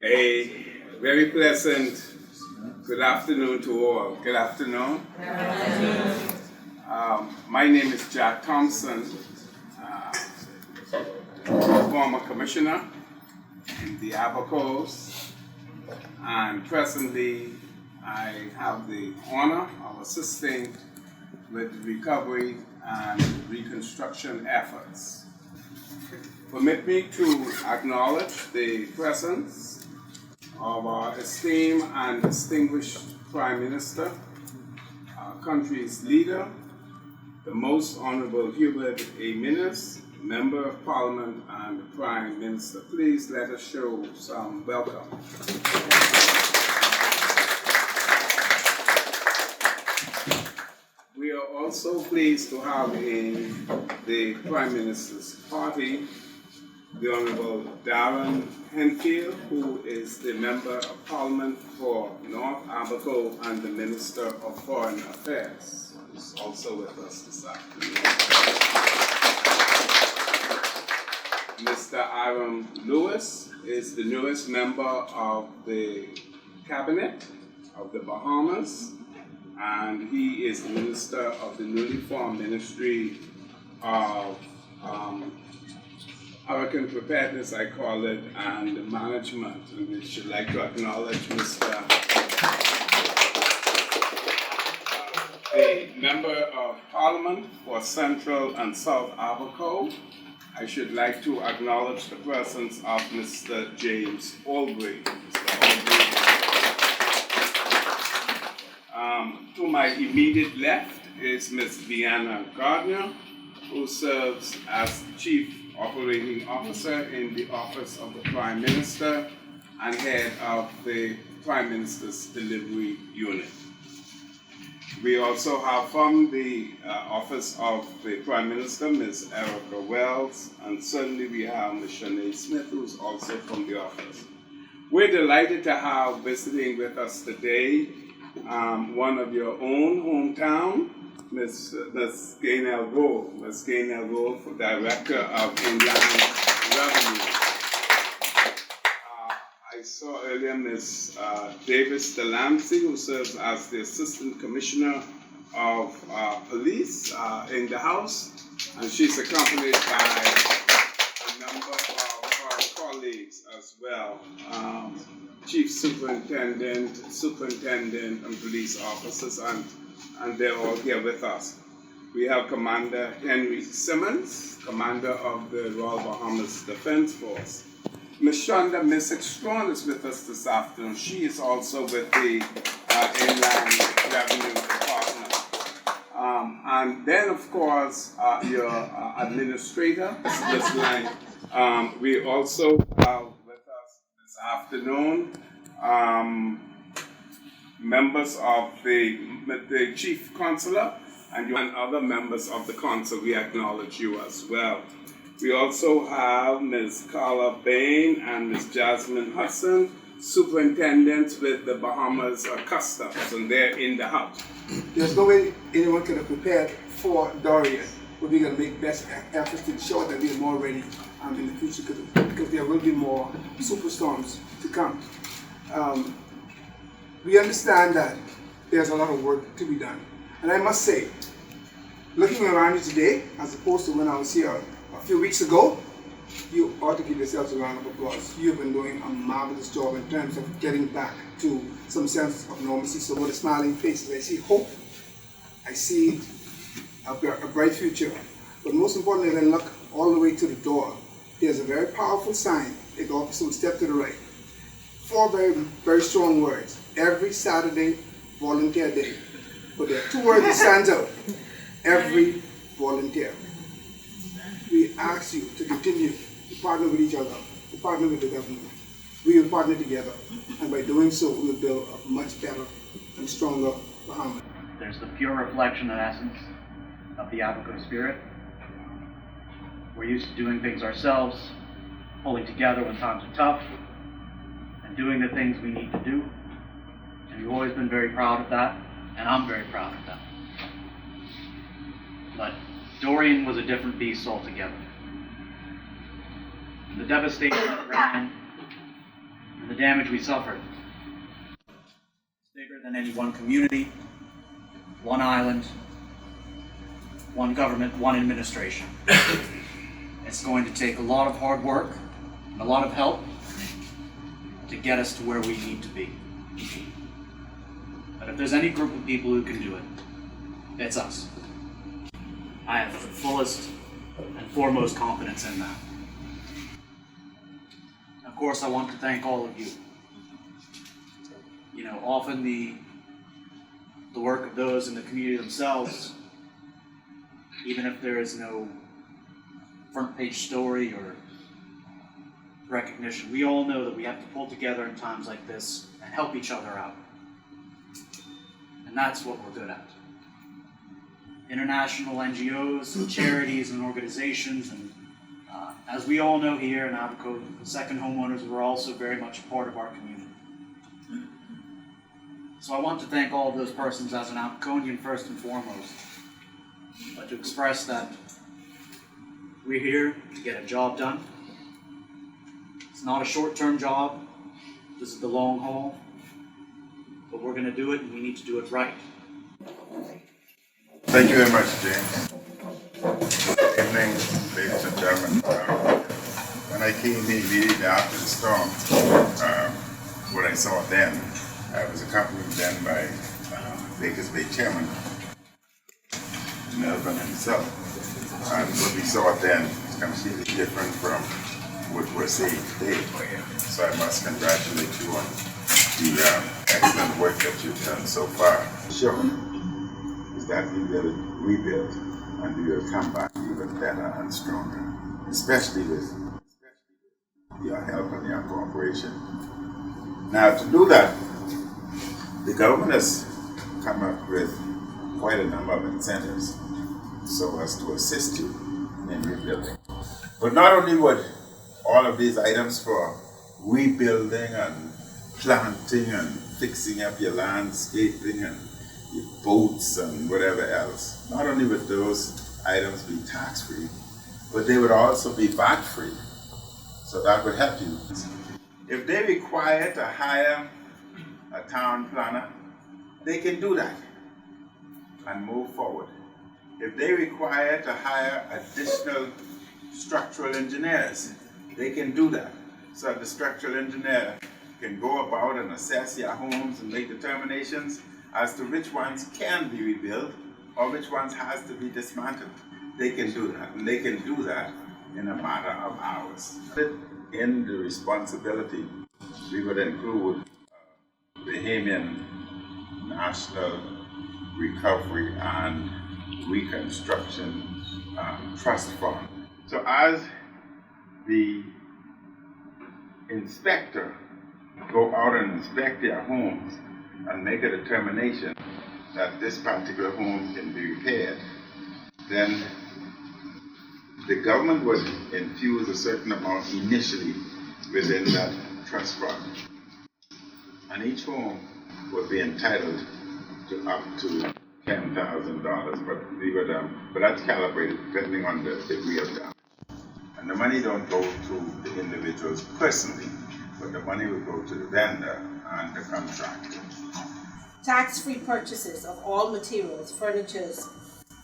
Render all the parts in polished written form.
A very pleasant good afternoon to all. Good afternoon. My name is Jack Thompson, former commissioner in the Abacos, and presently I have the honor of assisting with recovery and reconstruction efforts. Permit me to acknowledge the presence of our esteemed and distinguished Prime Minister, our country's leader, the Most Honorable Hubert A. Minnis, Member of Parliament and the Prime Minister. Please let us show some welcome. We are also pleased to have in the Prime Minister's party the Honorable Darren Henfield, who is the Member of Parliament for North Abaco and the Minister of Foreign Affairs, who is also with us this afternoon. Mr. Aaron Lewis is the newest member of the Cabinet of the Bahamas, and he is the Minister of the newly formed Ministry of Hurricane Preparedness, I call it, and Management. And we should like to acknowledge Mr. The Member of Parliament for Central and South Abaco. I should like to acknowledge the presence of Mr. James Albury. To my immediate left is Ms. Deanna Gardner, who serves as Chief Operating Officer in the Office of the Prime Minister and head of the Prime Minister's Delivery Unit. We also have from the Office of the Prime Minister, Ms. Erica Wells, and certainly we have Ms. Shanae Smith, who's also from the office. We're delighted to have visiting with us today one of your own hometown, Ms. Gaynell Gold. Ms. Gaynell Gold, for Director of Inland Revenue. I saw earlier Ms. Davis Delancey, who serves as the Assistant Commissioner of Police in the House, and she's accompanied by a number of our colleagues as well. Chief Superintendent, and police officers, and they're all here with us. We have Commander Henry Simmons, Commander of the Royal Bahamas Defense Force. Ms. Shonda Missick-Strawn is with us this afternoon. She is also with the Inland Revenue Department. And then, of course, your administrator, Ms. Lang. We also have with us this afternoon members of the Chief Consular and other members of the Council. We acknowledge you as well. We also have Ms. Carla Bain and Ms. Jasmine Hudson, superintendents with the Bahamas Customs, and they're in the house. There's no way anyone could have prepared for Dorian, but we're going to make best efforts to ensure that we are more ready in the future, because there will be more superstorms to come. We understand that there's a lot of work to be done. And I must say, looking around you today, as opposed to when I was here a few weeks ago, you ought to give yourselves a round of applause. You've been doing a marvelous job in terms of getting back to some sense of normalcy. So with a smiling faces, I see hope, I see a bright future. But most importantly, as I look all the way to the door, there's a very powerful sign. The officer would step to the right. 4 very, very strong words. Every Saturday, volunteer day. But there are 2 words that stand out. Every volunteer. We ask you to continue to partner with each other, to partner with the government. We will partner together, and by doing so, we will build a much better and stronger Bahamas. There's the pure reflection and essence of the Abaco spirit. We're used to doing things ourselves, pulling together when times are tough, and doing the things we need to do. And we've always been very proud of that, and I'm very proud of that. But Dorian was a different beast altogether. The devastation that ran and the damage we suffered is bigger than any one community, one island, one government, one administration. It's going to take a lot of hard work and a lot of help to get us to where we need to be. But if there's any group of people who can do it, it's us. I have the fullest and foremost confidence in that. Of course, I want to thank all of you. You know, often the work of those in the community themselves, even if there is no front page story or recognition, we all know that we have to pull together in times like this and help each other out. And that's what we're good at. International NGOs and charities and organizations, and as we all know here in Abaco, the second homeowners were also very much a part of our community. So I want to thank all of those persons as an Abaconian first and foremost, but to express that we're here to get a job done. It's not a short-term job, this is the long haul, but we're going to do it and we need to do it right. Thank you very much, James. Good evening, ladies and gentlemen. When I came in immediately after the storm, what I saw then, I was accompanied then by Baker's Bay Chairman, Melvin himself. And what we saw then is completely different from what we're seeing today. So I must congratulate you on the excellent work that you've done so far. Sure. That we will rebuild and we will come back even better and stronger, especially with your help and your cooperation. Now, to do that, the government has come up with quite a number of incentives so as to assist you in rebuilding. But not only would all of these items for rebuilding and planting and fixing up your landscaping and your boats and whatever else, not only would those items be tax-free, but they would also be VAT-free. So that would help you. If they require to hire a town planner, they can do that and move forward. If they require to hire additional structural engineers, they can do that. So the structural engineer can go about and assess your homes and make determinations as to which ones can be rebuilt or which ones has to be dismantled. They can do that, and they can do that in a matter of hours. In the responsibility, we would include Bahamian National Recovery and Reconstruction Trust Fund. So as the inspector go out and inspect their homes and make a determination that this particular home can be repaired, then the government would infuse a certain amount initially within that trust fund. And each home would be entitled to up to $10,000, but that's calibrated depending on the degree of damage. And the money don't go to the individuals personally, but the money will go to the vendor and the contractor. Tax-free purchases of all materials, furnitures,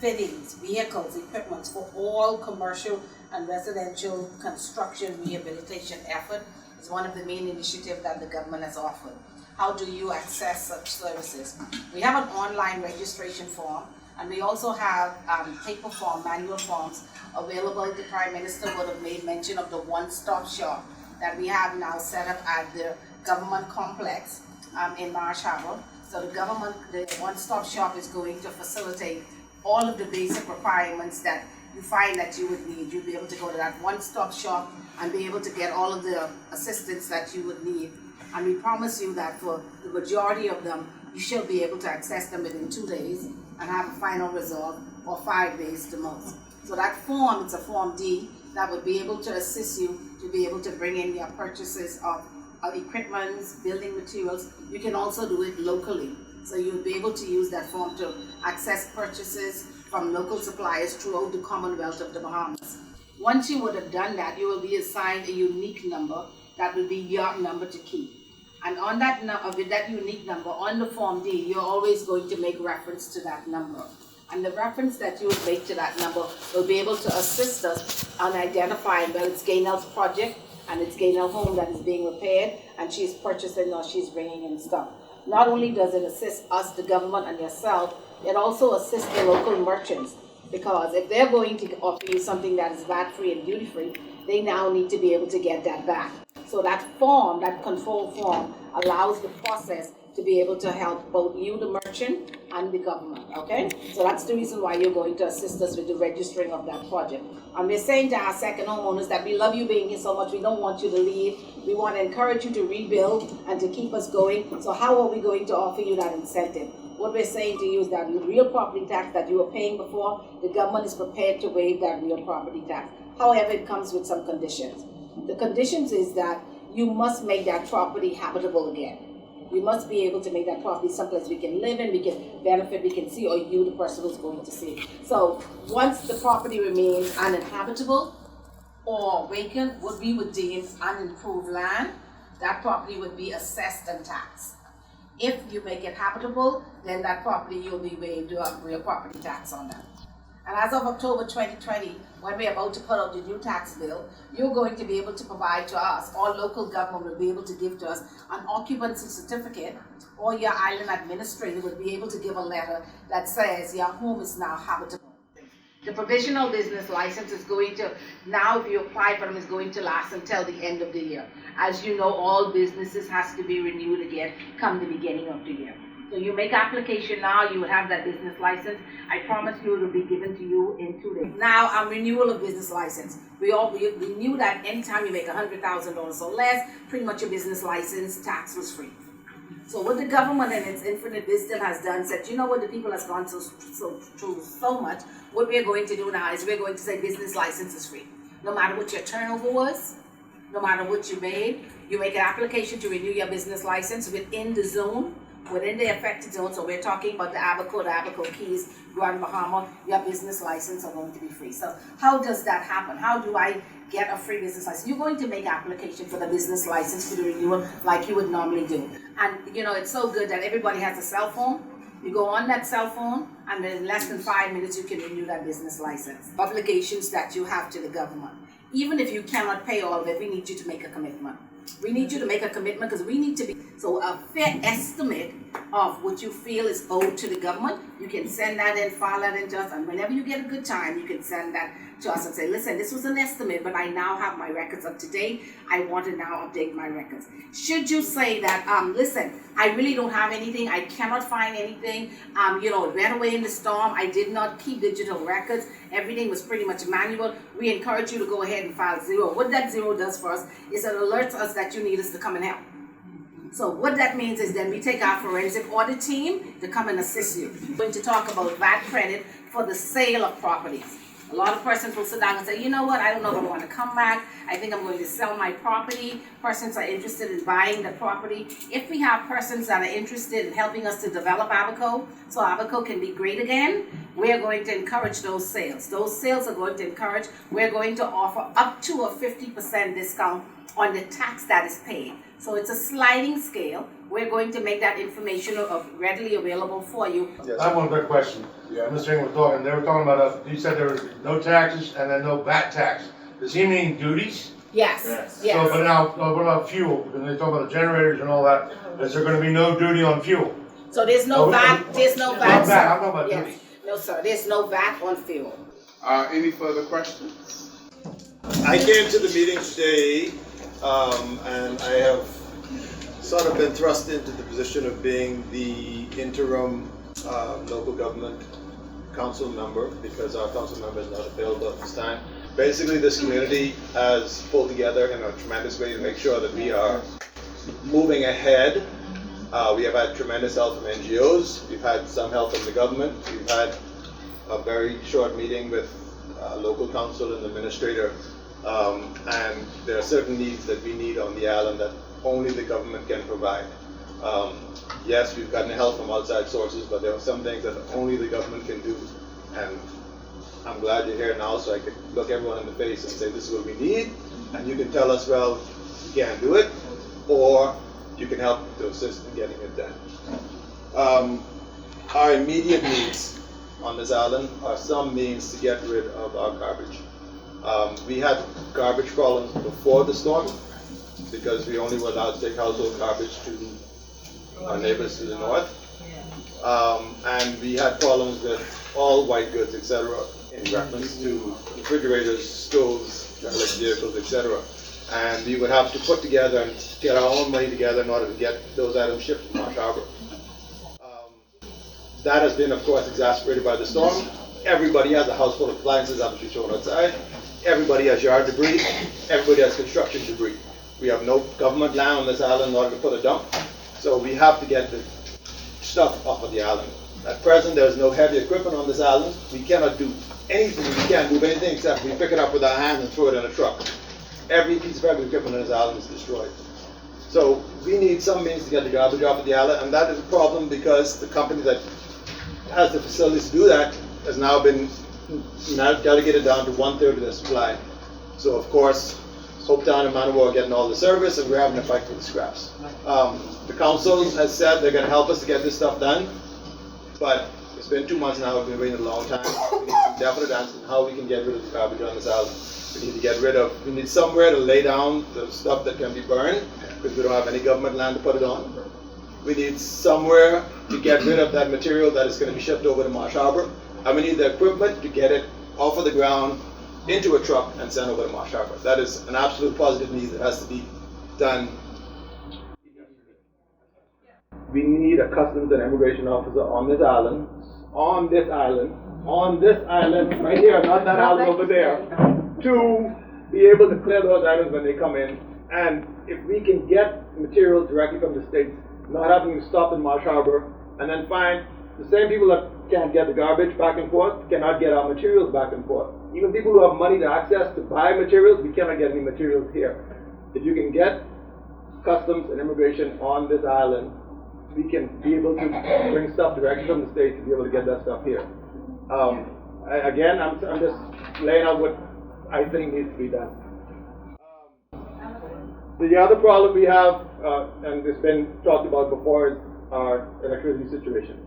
fittings, vehicles, equipment for all commercial and residential construction rehabilitation effort is one of the main initiatives that the government has offered. How do you access such services? We have an online registration form, and we also have paper form, manual forms available. The Prime Minister would have made mention of the one-stop shop that we have now set up at the government complex in Marsh Harbour. So the one-stop shop is going to facilitate all of the basic requirements that you find that you would need. You'll be able to go to that one-stop shop and be able to get all of the assistance that you would need. And we promise you that for the majority of them, you should be able to access them within 2 days and have a final result, or 5 days to most. So that form, it's a Form D, that would be able to assist you to be able to bring in your purchases of equipment, building materials. You can also do it locally. So you'll be able to use that form to access purchases from local suppliers throughout the Commonwealth of the Bahamas. Once you would have done that, you will be assigned a unique number that will be your number to keep. And on that with that unique number, on the Form D, you're always going to make reference to that number. And the reference that you would make to that number will be able to assist us on identifying whether it's Gaynell's project and it's Gaynell's home that is being repaired and she's purchasing or she's bringing in stuff. Not only does it assist us, the government, and yourself, it also assists the local merchants, because if they're going to offer you something that is VAT-free and duty-free, they now need to be able to get that back. So that form, that control form, allows the process to be able to help both you, the merchant, and the government, okay? So that's the reason why you're going to assist us with the registering of that project. And we're saying to our second homeowners that we love you being here so much, we don't want you to leave. We want to encourage you to rebuild and to keep us going. So how are we going to offer you that incentive? What we're saying to you is that the real property tax that you were paying before, the government is prepared to waive that real property tax. However, it comes with some conditions. The conditions is that you must make that property habitable again. We must be able to make that property someplace we can live in, we can benefit, we can see, or you, the person who's going to see. So once the property remains uninhabitable or vacant, what we would deem unimproved land, that property would be assessed and taxed. If you make it habitable, then that property you'll be waived real property tax on that. And as of October 2020, when we're about to put out the new tax bill, you're going to be able to provide to us, or local government will be able to give to us, an occupancy certificate, or your island administrator will be able to give a letter that says your home is now habitable. The provisional business license is going to, now if you apply for them, is going to last until the end of the year. As you know, all businesses has to be renewed again come the beginning of the year. So you make application now, you will have that business license. I promise you it will be given to you in 2 days. Now, renewal of business license. We knew that anytime you make $100,000 or less, pretty much your business license tax was free. So what the government in its infinite wisdom has done, said, you know what, the people has gone through so much, what we're going to do now is we're going to say business license is free. No matter what your turnover was, no matter what you made, you make an application to renew your business license within the zone, within the affected zone. So we're talking about the Abaco Keys, Grand Bahama, your business license are going to be free. So how does that happen? How do I get a free business license? You're going to make application for the business license for the renewal like you would normally do. And you know, it's so good that everybody has a cell phone. You go on that cell phone, and in less than 5 minutes, you can renew that business license. Obligations that you have to the government. Even if you cannot pay all of it, we need you to make a commitment. We need you to make a commitment because we need to be, so a fair estimate of what you feel is owed to the government, you can send that in, file that in to us, and whenever you get a good time, you can send that to us and say, listen, this was an estimate, but I now have my records up to date. I want to now update my records. Should you say that, listen, I really don't have anything, I cannot find anything, you know, it ran away in the storm, I did not keep digital records, everything was pretty much manual, we encourage you to go ahead and file 0. What that 0 does for us is it alerts us that you need us to come and help. So what that means is then we take our forensic audit team to come and assist you. We're going to talk about VAT credit for the sale of properties. A lot of persons will sit down and say, you know what, I don't know if I want to come back. I think I'm going to sell my property. Persons are interested in buying the property. If we have persons that are interested in helping us to develop Abaco, so Abaco can be great again, we're going to encourage those sales. Those sales are going to encourage, we're going to offer up to a 50% discount on the tax that is paid. So it's a sliding scale. We're going to make that information readily available for you. Yes. I have one quick question. Yeah. Mr. Ing was talking, they were talking about, you said there was no taxes and then no VAT tax. Does he mean duties? Yes. So, but now, what about fuel? When they talk about the generators and all that, is there going to be no duty on fuel? So there's no VAT, there's no VAT. I'm talking about Yes. duties. No, sir, there's no VAT on fuel. Any further questions? I came to the meeting today, and I have sort of been thrust into the position of being the interim local government council member because our council member is not available at this time. Basically, this community has pulled together in a tremendous way to make sure that we are moving ahead. We have had tremendous help from NGOs. We've had some help from the government. We've had a very short meeting with local council and administrator. And there are certain needs that we need on the island that only the government can provide. Yes, we've gotten help from outside sources, but there are some things that only the government can do. And I'm glad you're here now so I can look everyone in the face and say, this is what we need. And you can tell us, well, you can't do it, or you can help to assist in getting it done. Our immediate needs on this island are some means to get rid of our garbage. We had garbage problems before the storm because we only were allowed to take household garbage to our neighbors to the north. And we had problems with all white goods, etc., in reference to refrigerators, stoves, electric vehicles, etc. And we would have to put together and get our own money together in order to get those items shipped to Marsh Harbor. That has been, of course, exacerbated by the storm. Everybody has a house full of appliances obviously thrown outside. Everybody has yard debris. Everybody has construction debris. We have no government land on this island in order to put a dump. So we have to get the stuff off of the island. At present, there's no heavy equipment on this island. We cannot do anything. We can't move anything except we pick it up with our hands and throw it in a truck. Every piece of heavy equipment on this island is destroyed. So we need some means to get the garbage off of the island, and that is a problem because the company that has the facilities to do that has now been delegated down to 1/3 of their supply. So of course, Hopetown and Manawa are getting all the service, and we're having to fight for the scraps. The council has said they're going to help us to get this stuff done, but it's been 2 months now. We've been waiting a long time. We need some definite answers on how we can get rid of the garbage on this island. We need somewhere to lay down the stuff that can be burned, because we don't have any government land to put it on. We need somewhere to get rid of that material that is going to be shipped over to Marsh Harbor, and we need the equipment to get it off of the ground into a truck and sent over to Marsh Harbor. That is an absolute positive need that has to be done. We need a customs and immigration officer on this island, right here, not that island over there, to be able to clear those items when they come in. And if we can get materials directly from the States, not having to stop in Marsh Harbor, and then find the same people that can't get the garbage back and forth cannot get our materials back and forth. Even people who have money to access to buy materials, we cannot get any materials here. If you can get customs and immigration on this island, we can be able to bring stuff directly from the States to be able to get that stuff here. Again, I'm just laying out what I think needs to be done. The other problem we have, and it's been talked about before, is our electricity situation.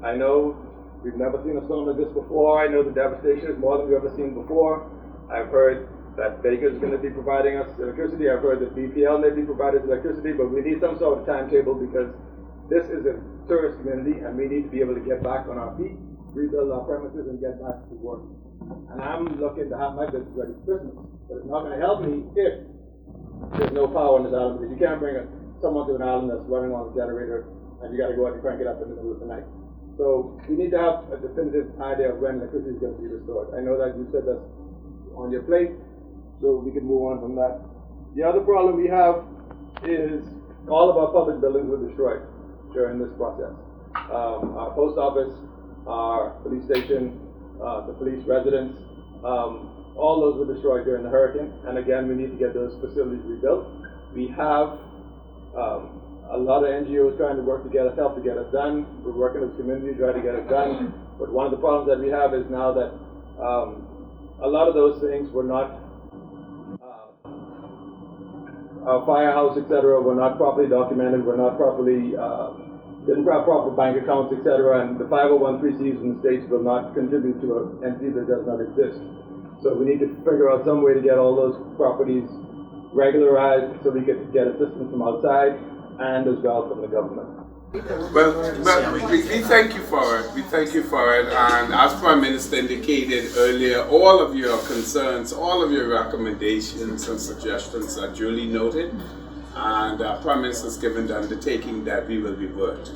I know we've never seen a storm like this before. I know the devastation is more than we've ever seen before. I've heard that Baker's going to be providing us electricity. I've heard that BPL may be providing us electricity, but we need some sort of timetable because this is a tourist community and we need to be able to get back on our feet, rebuild our premises, and get back to work. And I'm looking to have my business ready for Christmas, but it's not going to help me if there's no power on this island, because you can't bring someone to an island that's running on a generator and you got to go out and crank it up in the middle of the night. So we need to have a definitive idea of when electricity is going to be restored. I know that you said that's on your plate, so we can move on from that. The other problem we have is all of our public buildings were destroyed during this process. Our post office, our police station, the police residence, all those were destroyed during the hurricane, and again, we need to get those facilities rebuilt. We have a lot of NGOs trying to work together, help to get us done. We're working as a community trying to get it done, but one of the problems that we have is now that a lot of those things were not, our firehouse, etc., were not properly documented, were not properly, didn't have proper bank accounts, etc., and the 501(c)(3)s in the States will not contribute to an entity that does not exist. So we need to figure out some way to get all those properties regularized so we could get assistance from outside and as well from the government. Well, we thank you for it. We thank you for it. And as Prime Minister indicated earlier, all of your concerns, all of your recommendations and suggestions are duly noted. And Prime Minister has given the undertaking that we will revert.